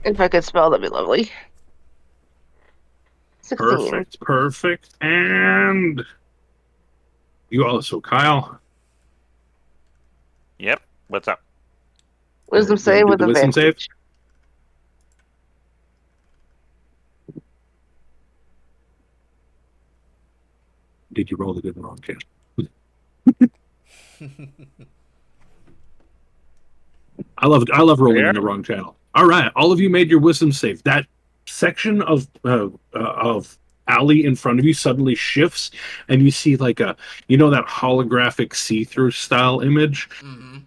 If I could spell, that'd be lovely. 16. Perfect, perfect. And you also, Kyle. Yep. What's up? Wisdom You want save to do with the wisdom save? advantage. Did you roll the good and wrong channel? I love rolling Yeah. in the wrong channel. All right, all of you made your wisdom save. That section of alley in front of you suddenly shifts, and you see like that holographic see-through style image, Mm-hmm.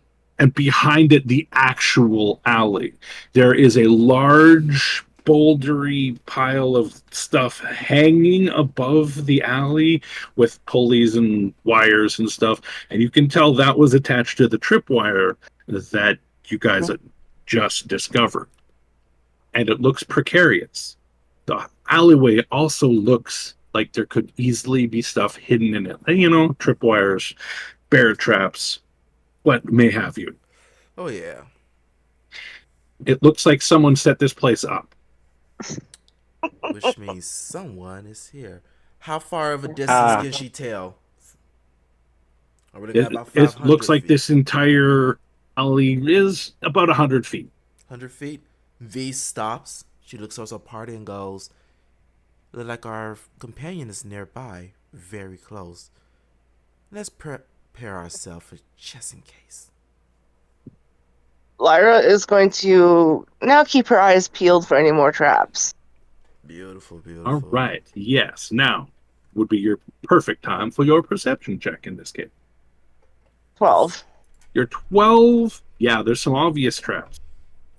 and behind it the actual alley. There is a large bouldery pile of stuff hanging above the alley with pulleys and wires and stuff, and you can tell that was attached to the tripwire that you guys had just discovered. And it looks precarious. The alleyway also looks like there could easily be stuff hidden in it. Tripwires, bear traps, what may have you. Oh yeah. It looks like someone set this place up. Which means someone is here. How far of a distance Uh, can she tell? Are we looking at It, about it looks 500 like feet? this entire alley is about 100 feet. 100 feet? V stops. She looks towards her party and goes, look like our companion is nearby, very close. Let's prepare ourselves just in case. Lyra is going to now keep her eyes peeled for any more traps. Beautiful, All beautiful. right. Yes. Now would be your perfect time for your perception check in this case. 12. You're 12. Yeah, there's some obvious traps.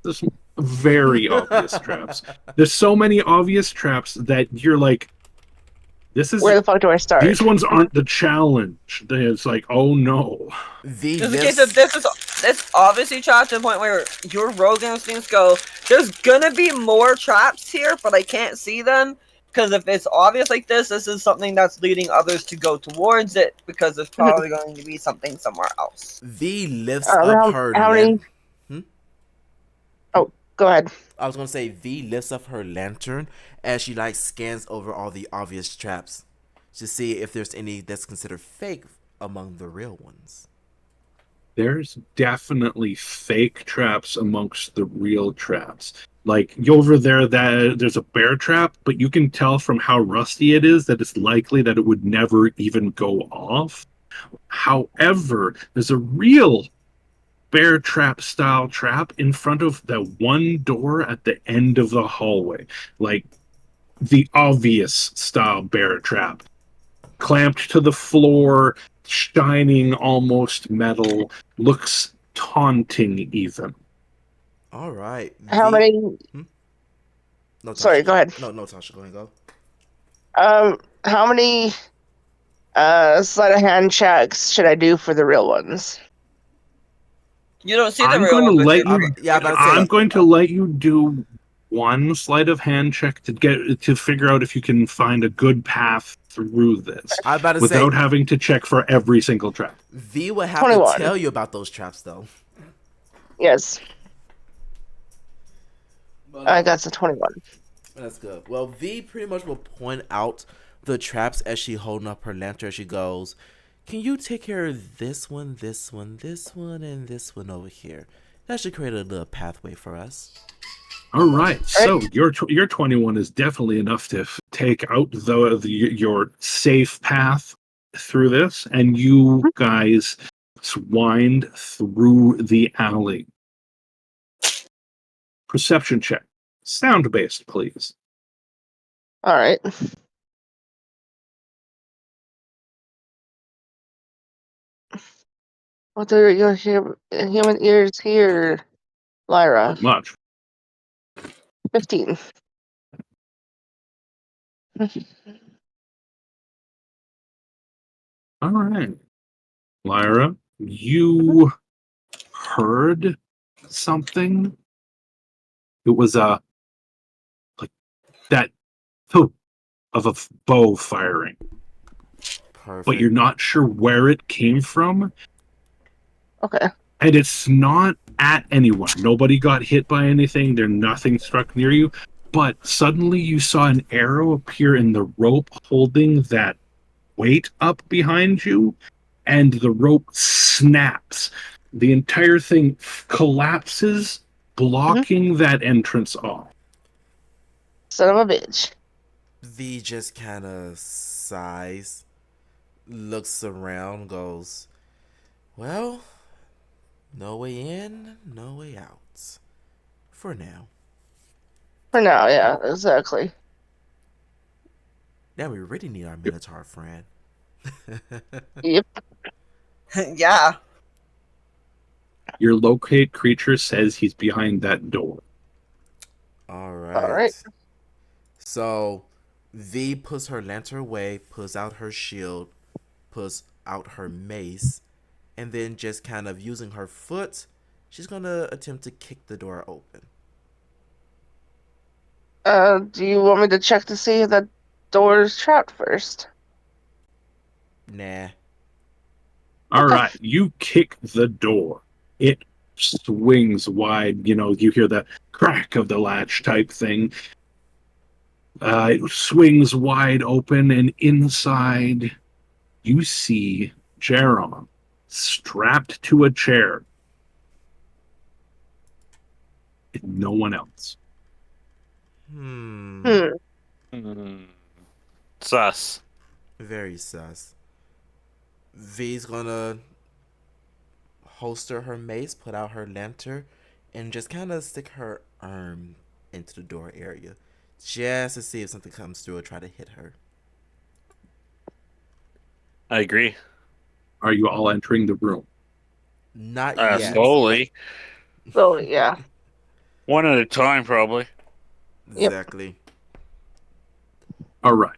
There's some very obvious traps. There's so many obvious traps that you're like, this Where is the fuck do I start? these ones aren't the challenge. It's like, oh no. V Just in case if lifts. this obviously trapped to the point where your rogue instincts go, there's gonna be more traps here, but I can't see them. Because if it's obvious like this is something that's leading others to go towards it, because there's probably going to be something somewhere else. V lifts up How, her how many? Hmm? Oh, go ahead. I was gonna say V lifts up her lantern as she like scans over all the obvious traps to see if there's any that's considered fake among the real ones. There's definitely fake traps amongst the real traps. Like over there, that there's a bear trap, but you can tell from how rusty it is that it's likely that it would never even go off. However, there's a real bear trap style trap in front of the one door at the end of the hallway, like the obvious style bear trap, clamped to the floor, shining almost metal, looks taunting even. All right, How V. many? Hmm? No, Sorry, Tasha. go ahead. No, Tasha. Go ahead, go. How many sleight of hand checks should I do for the real ones? You don't see the I'm real going to one, but let you Yeah, I'm about to I'm say. going to let you do one sleight of hand check to figure out if you can find a good path through this I'm about to say. without having to check for every single trap. V would have to 21. tell you about those traps, though. Yes, Well, I got the 21. that's good. Well, V pretty much will point out the traps as she holding up her lantern. She goes, "Can you take care of this one, this one, this one, and this one over here? That should create a little pathway for us." All right, so your 21 is definitely enough to take out your safe path through this, and you guys wind through the alley. Perception check, sound based, please. All right. What are your human ears here, Lyra? Not much. 15. All right, Lyra, you heard something. It was like that of a bow firing, but Perfect. you're not sure where it came from. Okay. And it's not at anyone. Nobody got hit by anything. There nothing struck near you. But suddenly you saw an arrow appear in the rope holding that weight up behind you, and the rope snaps. The entire thing collapses, blocking that entrance off. Son of a bitch. V just kind of sighs, looks around, goes, well, no way in, no way out. For now. For now, yeah, exactly. Now we really need our Minotaur friend. Yep. Yeah. Your locate creature says he's behind that door. All All right. right. So V puts her lantern away, pulls out her shield, pulls out her mace, and then just kind of using her foot, she's gonna attempt to kick the door open. Do you want me to check to see if that door's trapped first? Nah. All right, you kick the door. It swings wide. You know, you hear the crack of the latch type thing. It swings wide open, and inside you see Jaron strapped to a chair. And no one else. Hmm. Sus. Very sus. V's gonna holster her mace, put out her lantern, and just kind of stick her arm into the door area, just to see if something comes through or try to hit her. I agree. Are you all entering the room? Not yet. Slowly. So, yeah. One at a time, probably. Exactly. All right.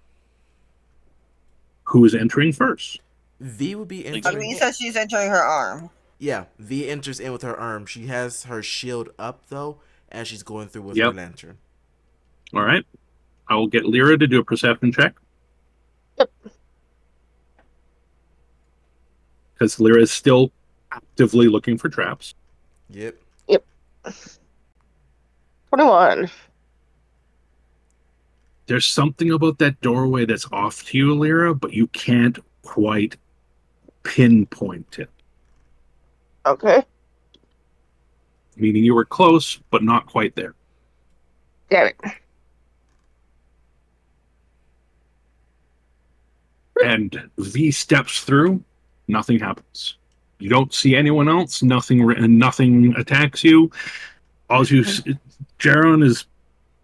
Who is entering first? V will be I entering. mean, says she's entering her arm. Yeah, V enters in with her arm. She has her shield up though, as she's going through with Yep. her lantern. All right. I will get Lyra to do a perception check. Yep. Because Lyra is still actively looking for traps. Yep. 21. There's something about that doorway that's off to you, Lyra, but you can't quite pinpoint it. Okay. Meaning you were close, but not quite there. Damn it. And V steps through, nothing happens. You don't see anyone else, nothing attacks you. All you Jaron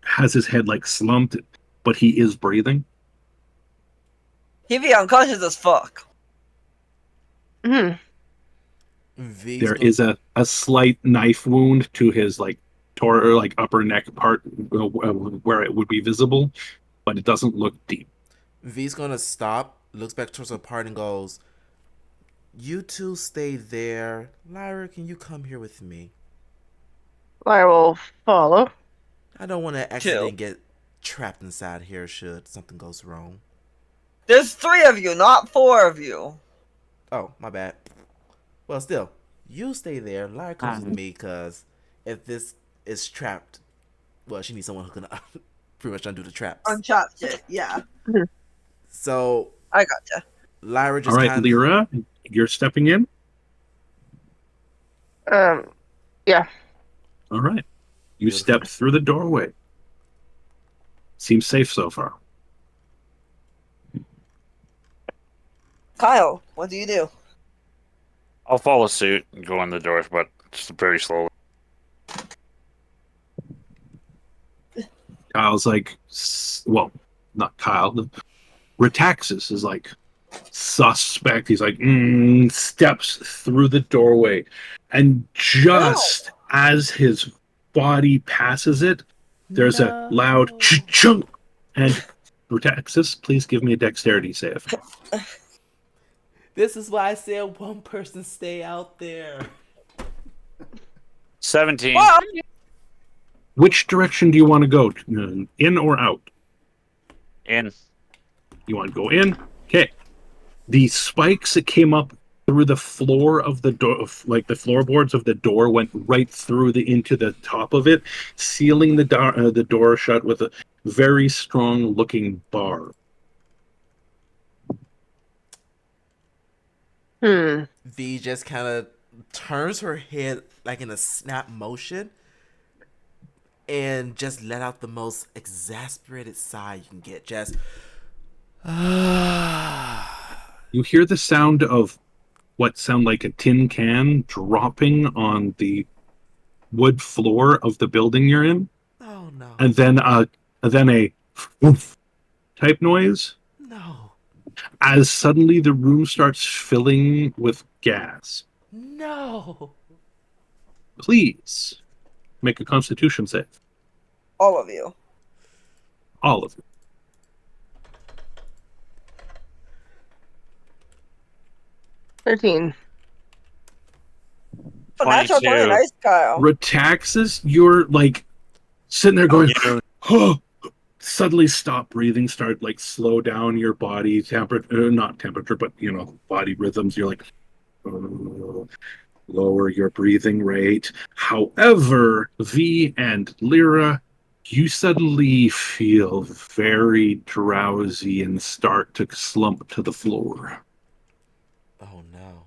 has his head like slumped, but he is breathing. He'd be unconscious as fuck. Hmm. V's There go- is a slight knife wound to his upper neck part where it would be visible, but it doesn't look deep. V's gonna stop, looks back towards her part and goes, "You two stay there. Lyra, can you come here with me? I will follow. I don't want to accidentally get trapped inside here should something goes wrong." There's 3 of you, not 4 of you. Oh, my bad. Well, still, you stay there. Lyra comes with me because if this is trapped, well, she needs someone who can pretty much undo the traps. Untrap shit, yeah. So I gotcha. Lyra just All right, kind Lyra, you're stepping in. Yeah. All right, you Beautiful. step through the doorway. Seems safe so far. Kyle, what do you do? I'll follow suit and go in the doors, but just very slowly. Kyle's like, well, not Kyle. Retaxis is like suspect. He's like, steps through the doorway, and just as his body passes it, there's a loud chunk. And Retaxis, please give me a dexterity save. This is why I said one person stay out there. 17. Well, Which direction do you want to go? In or out? In. You want to go in? Okay. The spikes that came up through the floor of the door, like the floorboards of the door went right through into the top of it, sealing the door shut with a very strong looking bar. V just kind of turns her head like in a snap motion and just let out the most exasperated sigh you can get. Just You hear the sound of what sound like a tin can dropping on the wood floor of the building you're in, oh no, and then a woof type noise no, as suddenly the room starts filling with gas. no. Please make a Constitution save, All of you. all of you. 13. Oh, natural 20, 22. nice, Kyle. Retaxis, you're like sitting there going, Yeah. oh, suddenly stop breathing, start like slow down your body temperature, not temperature, but body rhythms. You're like, lower your breathing rate. However, V and Lyra, you suddenly feel very drowsy and start to slump to the floor. Oh no.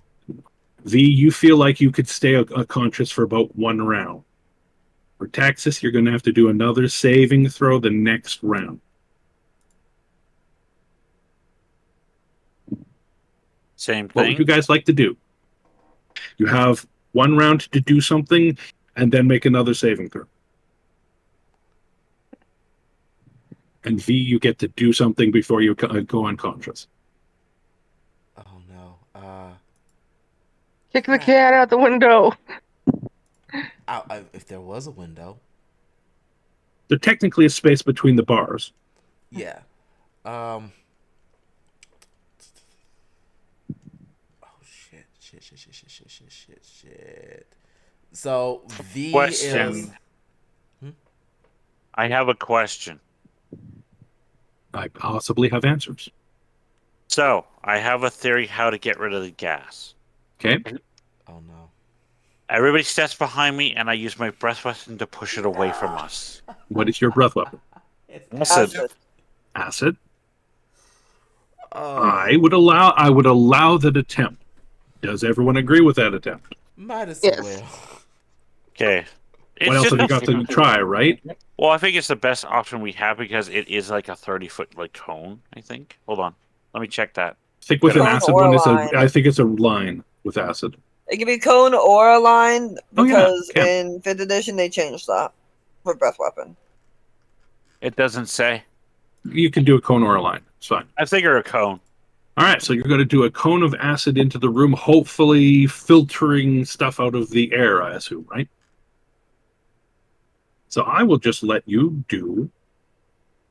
V, you feel like you could stay conscious for about 1 round. For Taxis, you're going to have to do another saving throw the next round. Same What would you thing. guys like to do? You have 1 round to do something, and then make another saving throw. And V, you get to do something before you go unconscious. Oh no. Kick the can out the window. If there was a window, There technically is space between the bars. yeah. Oh shit. So V Question. is. I have a question. I possibly have answers. So, I have a theory how to get rid of the gas. Okay. Oh no. Everybody steps behind me, and I use my breath weapon to push it away from us. What is your breath weapon? Acid. Acid. Oh. I would allow that attempt. Does everyone agree with that attempt? Might as Yes. well. Okay. What else have you got to try, right? Well, I think it's the best option we have because it is like a 30-foot like cone, I think. Hold on. Let me check that. I think with an Cone acid or one, line. I think it's a line with acid. It can be cone or a line Oh, yeah, because can. in 5th edition they changed that for breath weapon. It doesn't say. You can do a cone or a line. It's fine. I figure a cone. All right, so you're going to do a cone of acid into the room, hopefully filtering stuff out of the air, I assume, right? So I will just let you do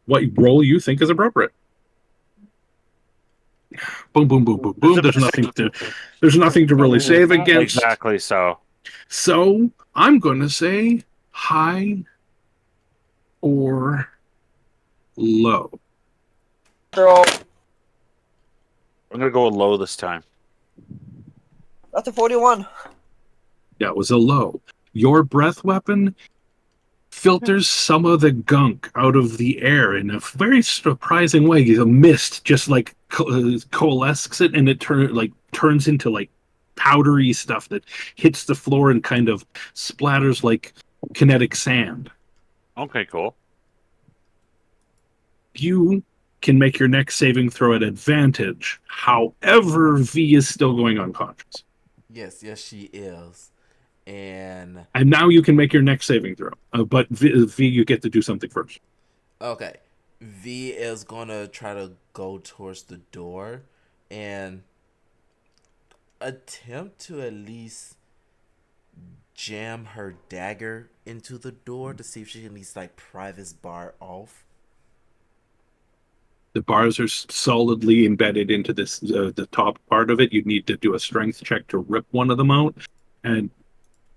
what role you think is appropriate. Boom, boom, boom, boom, boom. There's nothing to really save against. Exactly so. So I'm going to say high or low. They're all I'm going to go low this time. that's a 41. Yeah, it was a low. Your breath weapon filters some of the gunk out of the air in a very surprising way. A mist just like coalesces it, and it turns into like powdery stuff that hits the floor and kind of splatters like kinetic sand. Okay, cool. You can make your next saving throw at advantage. However, V is still going unconscious. Yes, she is. And now you can make your next saving throw. But v, you get to do something first. okay, V is gonna try to go towards the door and attempt to at least jam her dagger into the door to see if she can at least like pry this bar off. The bars are solidly embedded into this the top part of it. You need to do a strength check to rip one of them out. And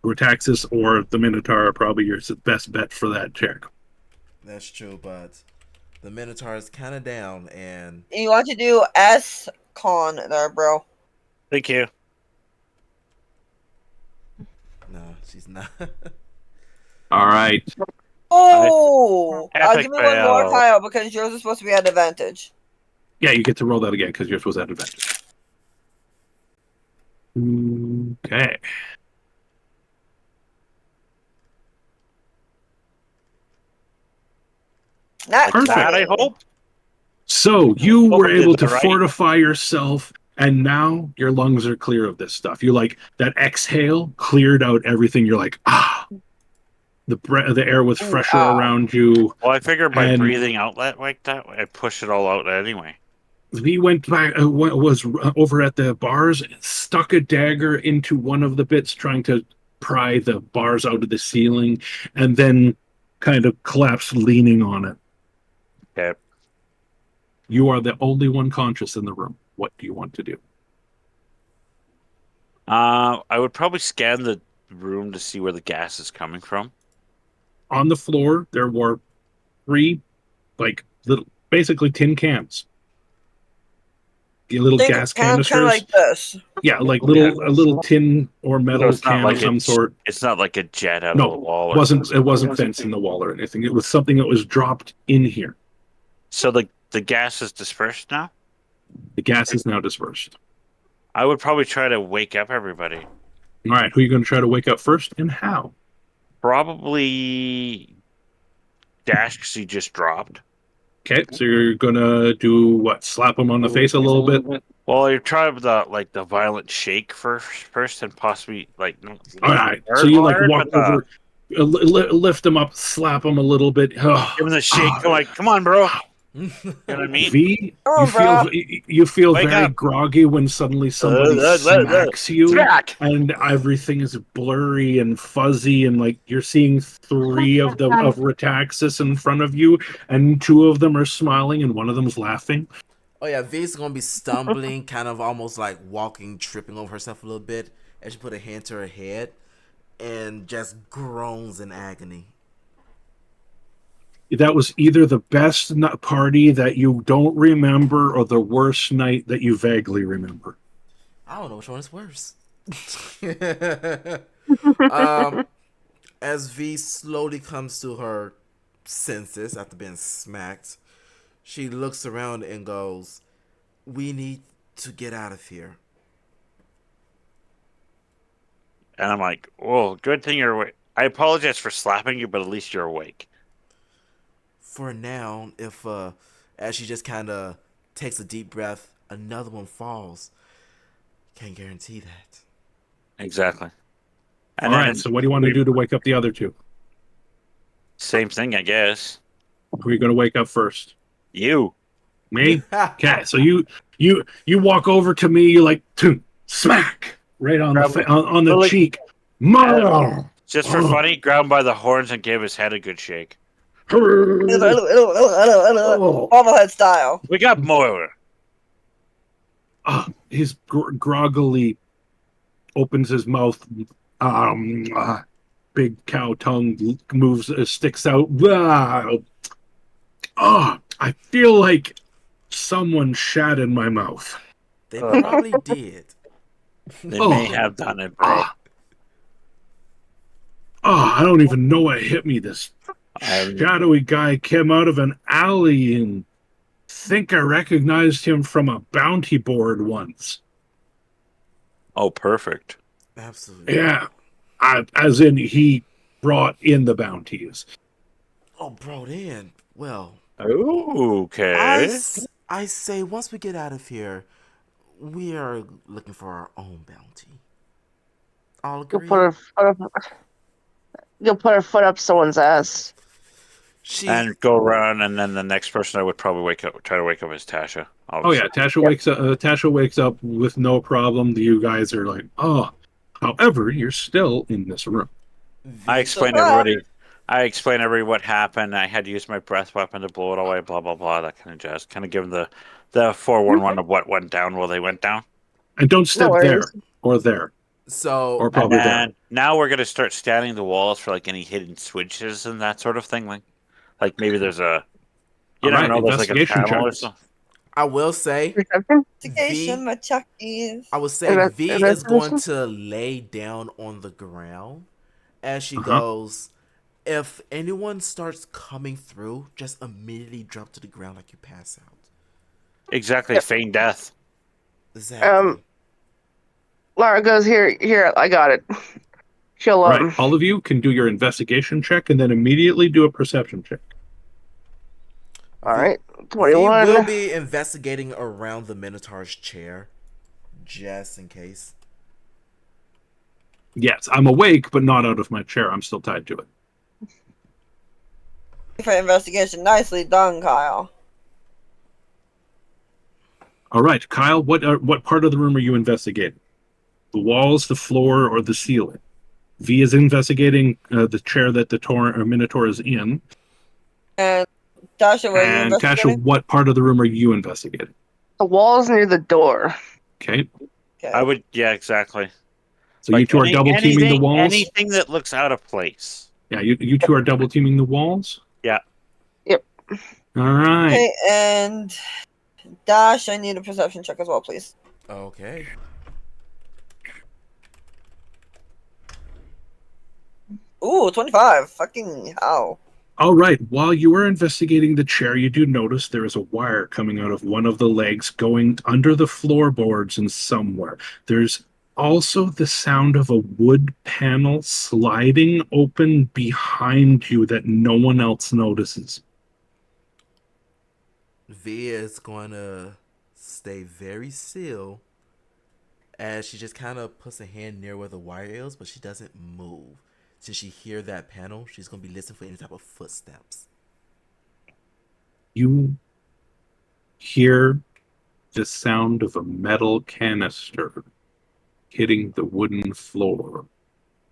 Rotaxis or the Minotaur are probably your best bet for that check. That's true, but the Minotaur is kind of down, and You want to do S con there, bro. Thank you. No, she's not. All right. Oh! Epic Give me one more, fail. Kyle, because yours is supposed to be at advantage. Yeah, you get to roll that again because yours was at advantage. Okay. Not Like that, I 20. hope. So you were Hopefully able it's to right. fortify yourself, and now your lungs are clear of this stuff. You like that exhale cleared out everything. You're like, ah, the air was Ooh, fresher ah. around you, Well, I figured by and breathing outlet like that, I push it all out anyway. he went back, was over at the bars, stuck a dagger into one of the bits, trying to pry the bars out of the ceiling, and then kind of collapsed, leaning on it. Okay. You are the only one conscious in the room. What do you want to do? I would probably scan the room to see where the gas is coming from. On the floor, there were three, like little, basically tin cans, little Think gas kind of canisters. like this. Yeah, like Yeah. a little tin or So metal it's not can of like some sort. it's not like a jet out of the No, wall. it wasn't fencing the wall or anything. It was something that was dropped in here. So the gas is dispersed now. The gas is now dispersed. I would probably try to wake up everybody. All right, who are you going to try to wake up first, and how? Probably Dash because he just dropped. Okay, so you're gonna do what? Slap him on the face a little bit. Well, you try the violent shake first, and possibly like All not right, so hard, you like hard, walk but over, lift him up, slap him a little bit. give him the shake. Come like, come on, bro. You know what I mean? V, Come on, bro. you feel Wake very up. groggy when suddenly somebody smacks you, Smack. and everything is blurry and fuzzy, and like you're seeing three of Retaxis in front of you, and two of them are smiling, and one of them is laughing. Oh yeah, V's gonna be stumbling, kind of almost like walking, tripping over herself a little bit, as she put a hand to her head, and just groans in agony. That was either the best party that you don't remember, or the worst night that you vaguely remember. I don't know which one is worse. um, as V slowly comes to her senses after being smacked, she looks around and goes, "We need to get out of here." And I'm like, well, good thing you're awake. I apologize for slapping you, but at least you're awake. For now, if as she just kind of takes a deep breath, another one falls. Can't guarantee that. Exactly. All And then right, so what do you want to do to wake up the other two? same thing, I guess. Who are you going to wake up first? You. Me? Okay, so you walk over to me, you like smack right on on the Like, cheek. Mother! just for funny, grabbed him by the horns and gave his head a good shake. Bobblehead style. We got more. His groggily opens his mouth. Big cow tongue moves, sticks out. I feel like someone shat in my mouth. They probably did. They may have done it, bro. I don't even know what hit me. This shadowy guy came out of an alley, and think I recognized him from a bounty board once. Oh, perfect. Absolutely. Yeah, as in he brought in the bounties. Oh, bro, then. Well, Okay. I say once we get out of here, we are looking for our own bounty. All agree? You'll put her foot up someone's ass. And go around, and then the next person I would probably try to wake up is Tasha. Obviously. Oh yeah, Tasha wakes up. Tasha wakes up with no problem. You guys are like, oh. However, you're still in this room. I explained everybody what happened. I had to use my breath weapon to blow it away. Blah blah blah. That kind of jazz. Kind of give them the 411 of what went down while they went down. And don't step there or there. So or probably there. Now we're gonna start scanning the walls for like any hidden switches and that sort of thing. Like maybe there's a never know, there's like a panel or something. I will say Perception? Investigation, V. my chuckies. I would say V is going Investigation? to lay down on the ground as she Uh-huh. goes. If anyone starts coming through, just immediately drop to the ground like you pass out. Exactly, Yep. feign death. Exactly. Lara goes, here, I got it. She'll, All right, all of you can do your investigation check and then immediately do a perception check. all V, right, V 21. will be investigating around the Minotaur's chair, just in case. Yes, I'm awake, but not out of my chair. I'm still tied to it. For investigation, nicely done, Kyle. All right, Kyle, what part of the room are you investigating? The walls, the floor, or the ceiling? V is investigating the chair that the Minotaur is in. And Dasha, what are you And Tasha, investigating? what part of the room are you investigating? The wall's near the door. Okay, Okay. I would, yeah, exactly. so you Like two are double teaming the walls. anything that looks out of place. Yeah, you two are double teaming the walls. Yeah. Yep. All right. Okay, and Dash, I need a perception check as well, please. Okay. Ooh, 25. Fucking hell. All right. While you are investigating the chair, you do notice there is a wire coming out of one of the legs going under the floorboards and somewhere. There's also the sound of a wood panel sliding open behind you that no one else notices. V is going to stay very still as she just kind of puts a hand near where the wire is, but she doesn't move. Since she hear that panel, she's going to be listening for any type of footsteps. You hear the sound of a metal canister hitting the wooden floor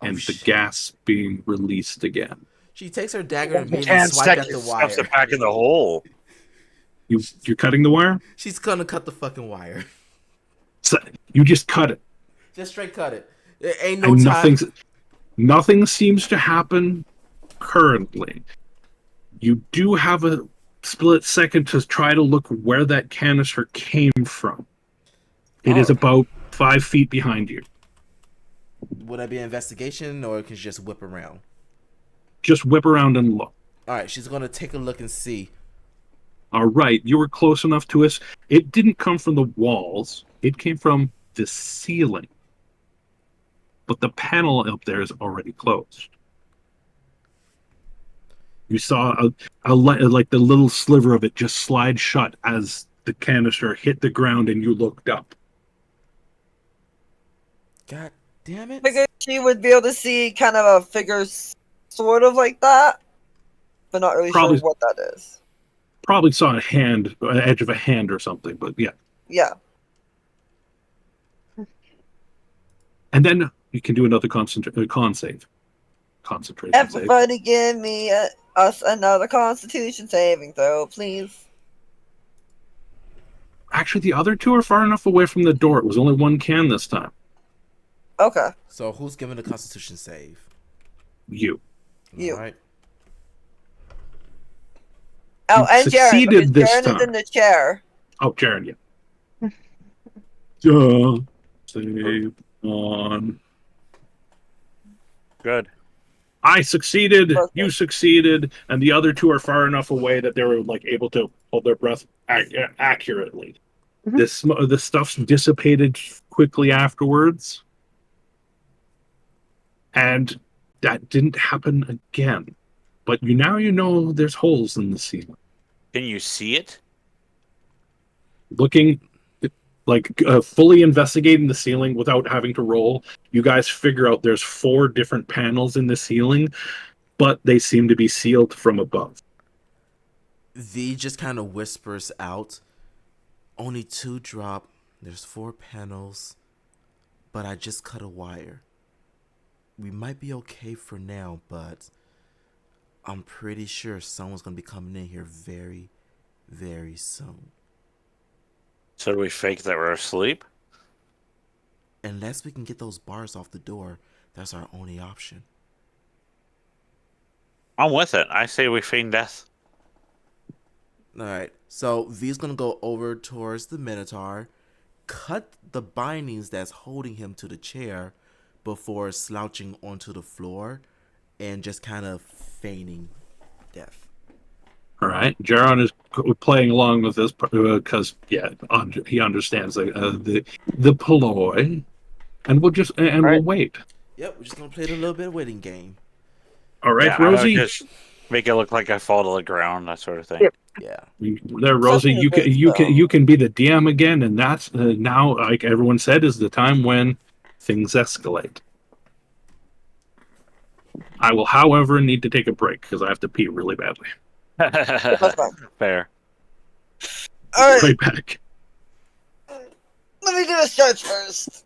and the shit. gas being released again. She takes her dagger and immediately Can't swipes at stick the stuffs wire. it back in the hole. You're cutting the wire? She's going to cut the fucking wire. So you just cut it. Just straight cut it. There ain't no And time. nothing seems to happen currently. You do have a split second to try to look where that canister came from. It is Oh. about 5 feet behind you. Would that be an investigation or can she just whip around? Just whip around and look. All right, she's going to take a look and see. All right, you were close enough to us. It didn't come from the walls. It came from the ceiling. But the panel up there is already closed. You saw like the little sliver of it just slide shut as the canister hit the ground and you looked up. God damn it. Figured she would be able to see kind of a figure sort of like that, but not really Probably- sure what that is. Probably saw a hand, an edge of a hand or something, but yeah. Yeah. And then you can do another con save. Concentration save. Everybody give me us another constitution saving throw, please. Actually, the other two are far enough away from the door. It was only one can this time. Okay. So who's giving the Constitution save? You. You. All right. Oh, You and Jaren, succeeded because this Jaren is in time. the chair. Oh, Jaren, yeah. Save on. Good. I succeeded, Perfect. you succeeded, and the other two are far enough away that they were like able to hold their breath accurately. Mhm. The stuff dissipated quickly afterwards, and that didn't happen again. But you know there's holes in the ceiling. Can you see it? Looking, like fully investigating the ceiling without having to roll, you guys figure out there's 4 different panels in the ceiling, but they seem to be sealed from above. V just kind of whispers out. Only 2 drop. There's 4 panels. But I just cut a wire. We might be okay for now, but I'm pretty sure someone's going to be coming in here very, very soon. So do we fake that we're asleep? Unless we can get those bars off the door, that's our only option. I'm with it. I say we feign death. All right. So V's gonna go over towards the Minotaur, cut the bindings that's holding him to the chair before slouching onto the floor and just kind of feigning death. All right, Jaron is playing along with this because he understands the ploy, and we'll Right. wait. Yep, we're just gonna play the little bit of waiting game. All right, Yeah, I would Rosie. just make it look like I fall to the ground, that sort of thing. Yep. Yeah. There, Rosie. Something to do, You can be the DM again, and that's now, like everyone said, is the time when things escalate. I will, however, need to take a break because I have to pee really badly. That's fine. Fair. Alright, Right back. let me do a stretch first.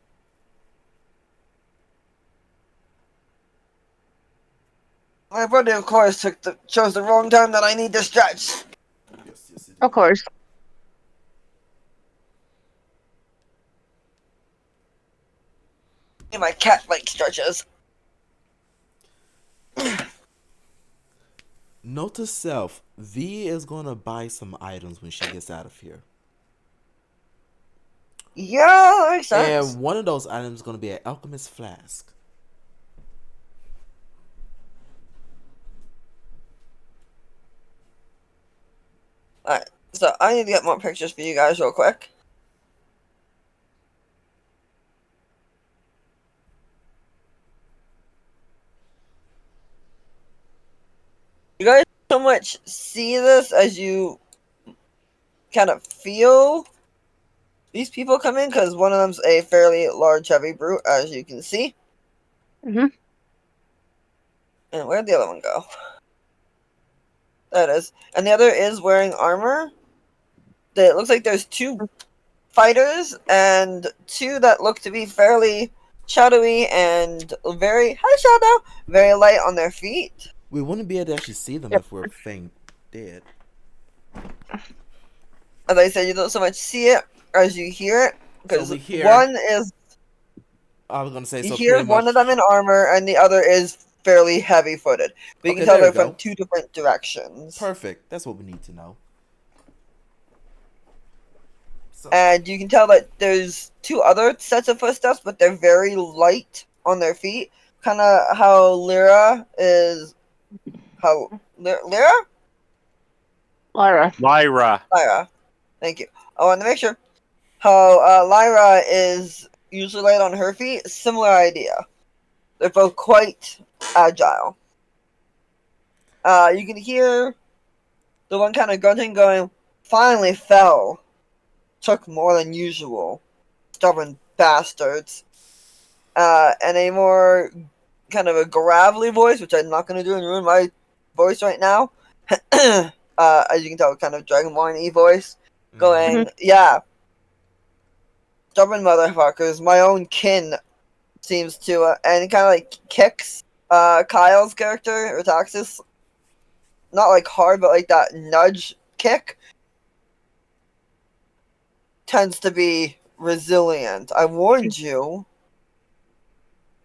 My brother, of course, chose the wrong time that I need to stretch. Yes. Of course. And my cat like stretches. Note to self: V is gonna buy some items when she gets out of here, Yeah, that makes sense. and one of those items is gonna be an alchemist flask. Alright, so I need to get more pictures for you guys real quick. You guys so much see this as you kind of feel these people come in, because one of them's a fairly large, heavy brute, as you can see. Mm-hmm. And where'd the other one go? There it is. And the other is wearing armor. It looks like there's two fighters and two that look to be fairly shadowy and very light on their feet. We wouldn't be able to actually see them Yep. if we're Fang dead. As I said, you don't so much see it as you hear it, because So we hear- one is I was gonna say you so. hear Pretty one much, of them in armor and the other is fairly heavy-footed. But you Okay, can tell there they're we go. from two different directions. perfect. That's what we need to know. So, And you can tell that there's two other sets of footsteps, but they're very light on their feet. Kind of how Lyra is. Lyra? Lyra. Lyra. Lyra. Thank you. I wanted to make sure. How Lyra is usually light on her feet. Similar idea. They're both quite agile. You can hear the one kind of grunting going, "Finally fell. Took more than usual. Stubborn bastards." And a more kind of a gravelly voice, which I'm not going to do and ruin my voice right now. As you can tell, kind of Dragonborn-y voice. Going, yeah. Stubborn motherfuckers. My own kin seems to, and kind of like kicks Kyle's character, or Taxis. Not like hard, but like that nudge kick. Tends to be resilient. I warned you.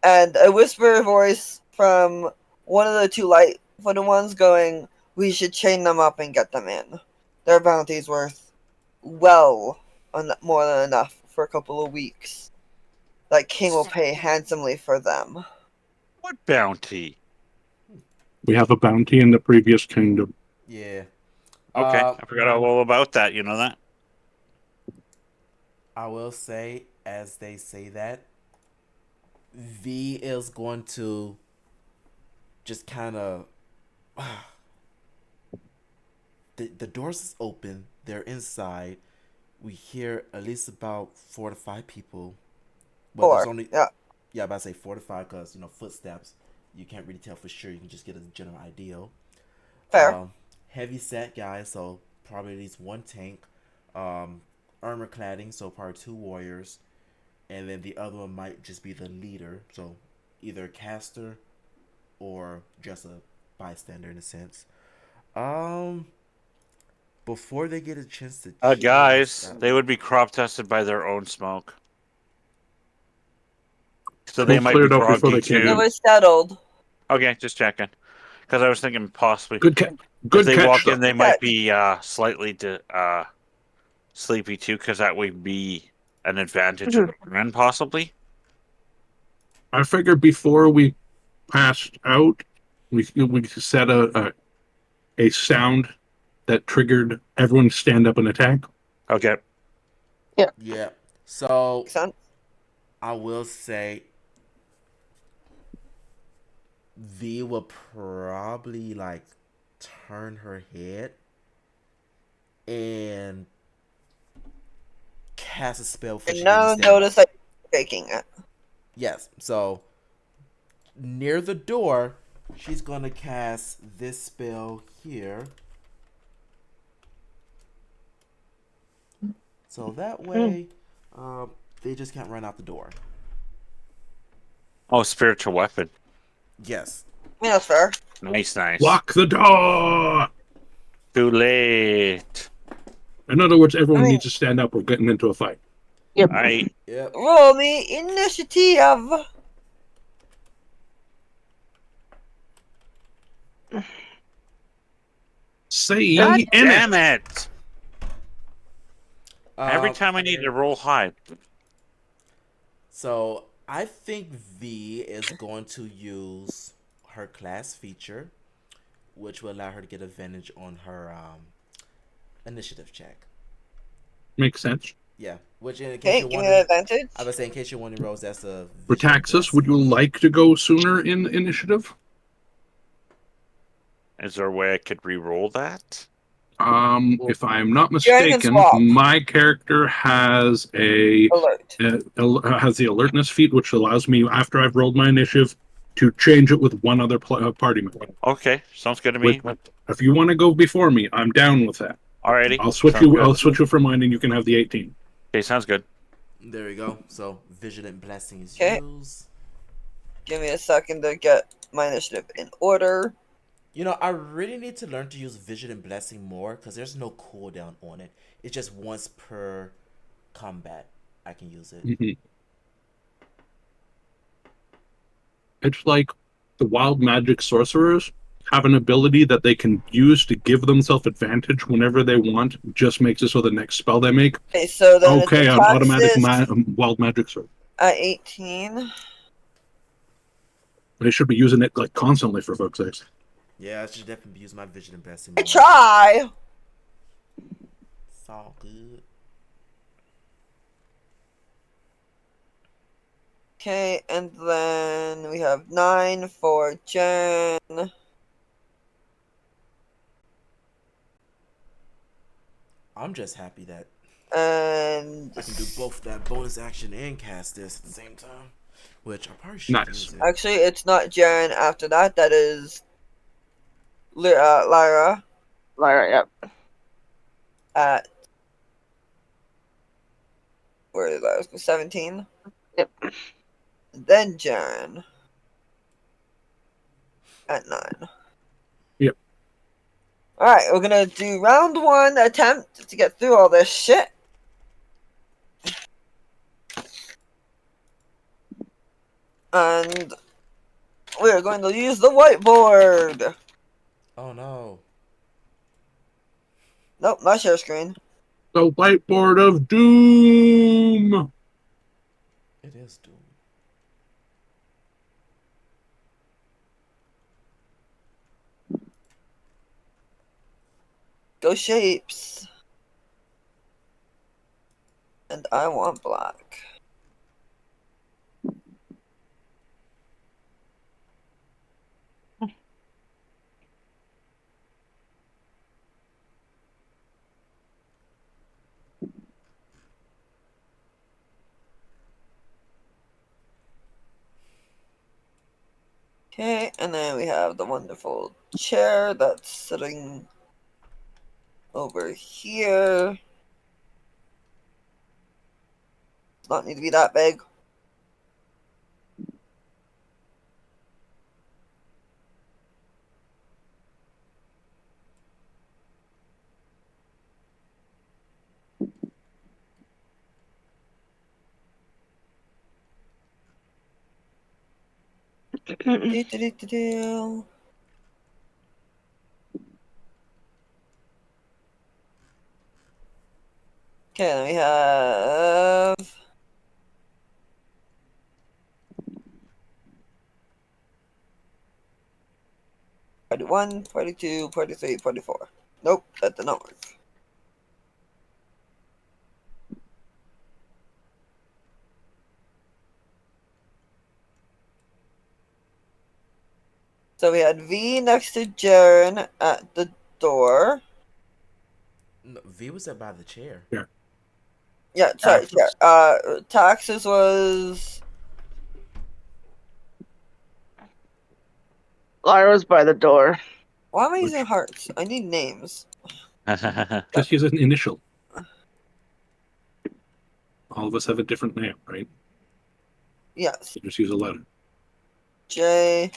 And a whisper voice from one of the two light-footed ones going, "We should chain them up and get them in. Their bounty's worth more than enough for a couple of weeks. That king will pay handsomely for them." What bounty? We have a bounty in the previous kingdom. yeah. Okay, I forgot all about that. You know that? I will say, as they say that, V is going to just kind of. The doors is open. They're inside. We hear at least about 4 to 5 people. Well, there's only Yeah. yeah, about to say 4 to 5 because footsteps. You can't really tell for sure. You can just get a general idea. Fair. Heavy set guys, so probably at least one tank. Armor cladding, so probably 2 warriors, and then the other one might just be the leader, so either a caster or just a bystander in a sense. Before they get a chance to Guys, they would be crop tested by their own smoke. So they Smoke might be cleared up before groggy they came It in. too. was settled. Okay, just checking. Because I was thinking possibly. Good catch. Good they catch, walk though. in, they might be slightly sleepy too, because that would be an advantage in the run, possibly. I figured before we passed out, we set a sound that triggered everyone to stand up and attack. Okay. Yeah. So Makes sense. I will say V will probably like turn her head and cast a spell before And she can even now stand notice up. that you're faking it. Yes. So near the door, she's gonna cast this spell here. So that way, they just can't run out the door. Oh, spiritual weapon. Yes. Yeah, that's fair. Nice. Lock the door! Too late. In other words, I everyone mean, needs to stand up. We're getting into a fight. Yep. I Yep. roll me initiative. Say God in damn it. it! Every time I need to roll high. So I think V is going to use her class feature, which will allow her to get advantage on her initiative check. Makes sense. Yeah. Which in case Okay, you're give me the wondering, advantage. I would say in case you're wondering, Rose, that's a For vision Taxus, would you blessing. like to go sooner in initiative? Is there a way I could re-roll that? If I'm not Jaren can mistaken, swap. my character has Alert. has the alertness feat, which allows me after I've rolled my initiative to change it with one other party member. Okay, sounds good to me. With, if you want to go before me, I'm down with that. Alrighty. I'll switch Sounds you. good. I'll switch you for mine, and you can have the 18. Okay, sounds good. There we go. So vigilant blessing is Okay. used. Give me a second to get my initiative in order. You know, I really need to learn to use vigilant blessing more because there's no cooldown on it. It's just once per combat I can use it. Mhm. It's like the wild magic sorcerers have an ability that they can use to give themselves advantage whenever they want. Just makes it so the next spell they make, Okay, so then okay, it's an automatic Taxus wild magic sword. at 18. They should be using it like constantly for folks' sakes. Yeah, I should definitely use my vigilant blessing I more. try. It's all good. Okay, and then we have 9 for Jen. I'm just happy that And I can do both that bonus action and cast this at the same time. Which I probably should Nice. use it. actually, it's not Jaren after that. That is Lyra Lyra, yep. at where is Lyra? 17. Yep. Then Jaren at 9. Yep. Alright, we're gonna do round 1 attempt to get through all this shit. And we're going to use the whiteboard. Oh no. Nope, not share screen. The whiteboard of doom. It is Doom. Go shapes. And I want black. Okay, and then we have the wonderful chair that's sitting over here. Does not need to be that big. Do-do-do-do-do. Okay, then we have 41, 42, 43, 44. Nope, that did not work. So we had V next to Jaren at the door. No, V was up by the chair. Yeah, sorry, Taxes was Lyra's by the door. why am I using hearts? I need names. Just use an initial. All of us have a different name, right? Yes. So just use a letter. J.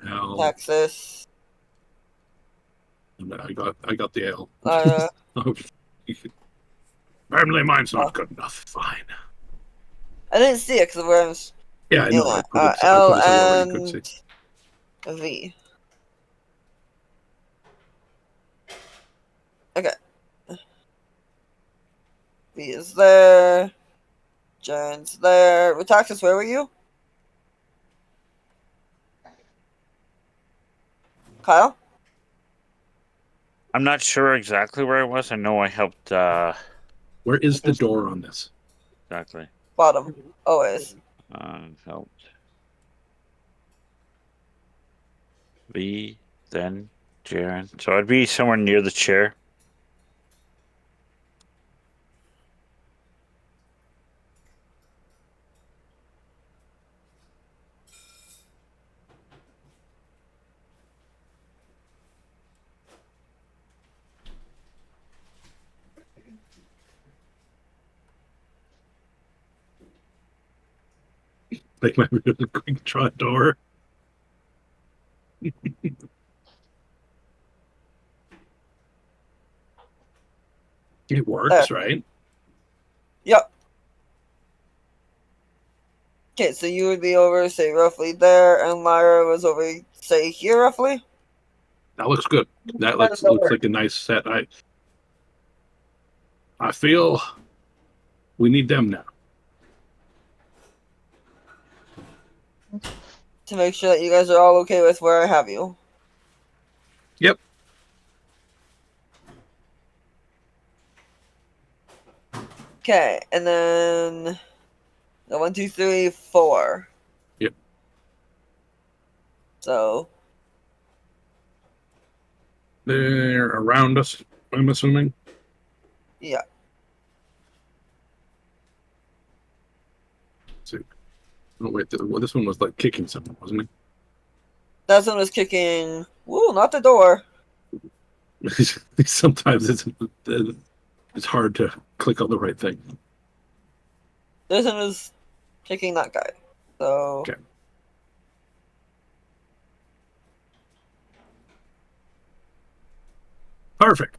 L. Texas. I got the L. Lyra. Apparently mine's not good enough. Fine. I didn't see it because of where I was. Yeah, I know. Yeah, I put L it so lower you could and see. V. Okay. V is there. Jaren's there. Rutaxis, where were you? Kyle? I'm not sure exactly where I was. I know I helped. Where is the door on this? Exactly. Bottom. Always. Helped. V, then Jaren. So I'd be somewhere near the chair. Like my really quick draw door. It works, right? Yep. Okay, so you would be over, say, roughly there, and Lyra was over, say, here, roughly? That looks good. That looks like a nice set. I feel we need them now. To make sure that you guys are all okay with where I have you. Yep. Okay, and then the 1, 2, 3, 4. Yep. So They're around us, I'm assuming. yeah. Let's see. Oh wait, this one was like kicking something, wasn't it? That one was kicking. Woo, not the door. Sometimes it's hard to click on the right thing. This one was kicking that guy. So Okay. Perfect.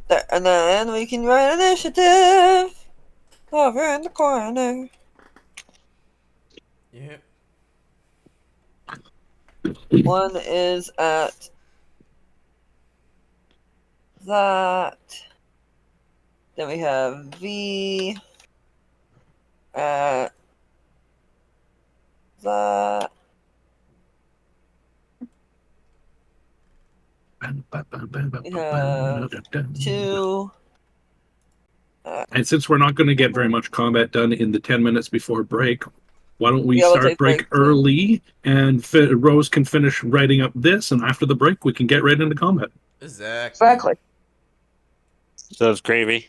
there, and then we can write initiative over in the corner. Yep. One is at that. Then we have V at that. We have 2. And since we're not going to get very much combat done in the 10 minutes before break, why don't we Yeah, we'll start take break break, too. early and Rose can finish writing up this, and after the break we can get right into combat. Exactly. So it's gravy.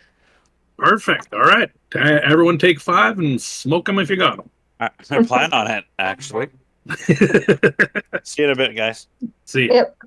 Perfect. All right. Everyone take 5 and smoke them if you got them. I plan on it, actually. See you in a bit, guys. See ya. Yep.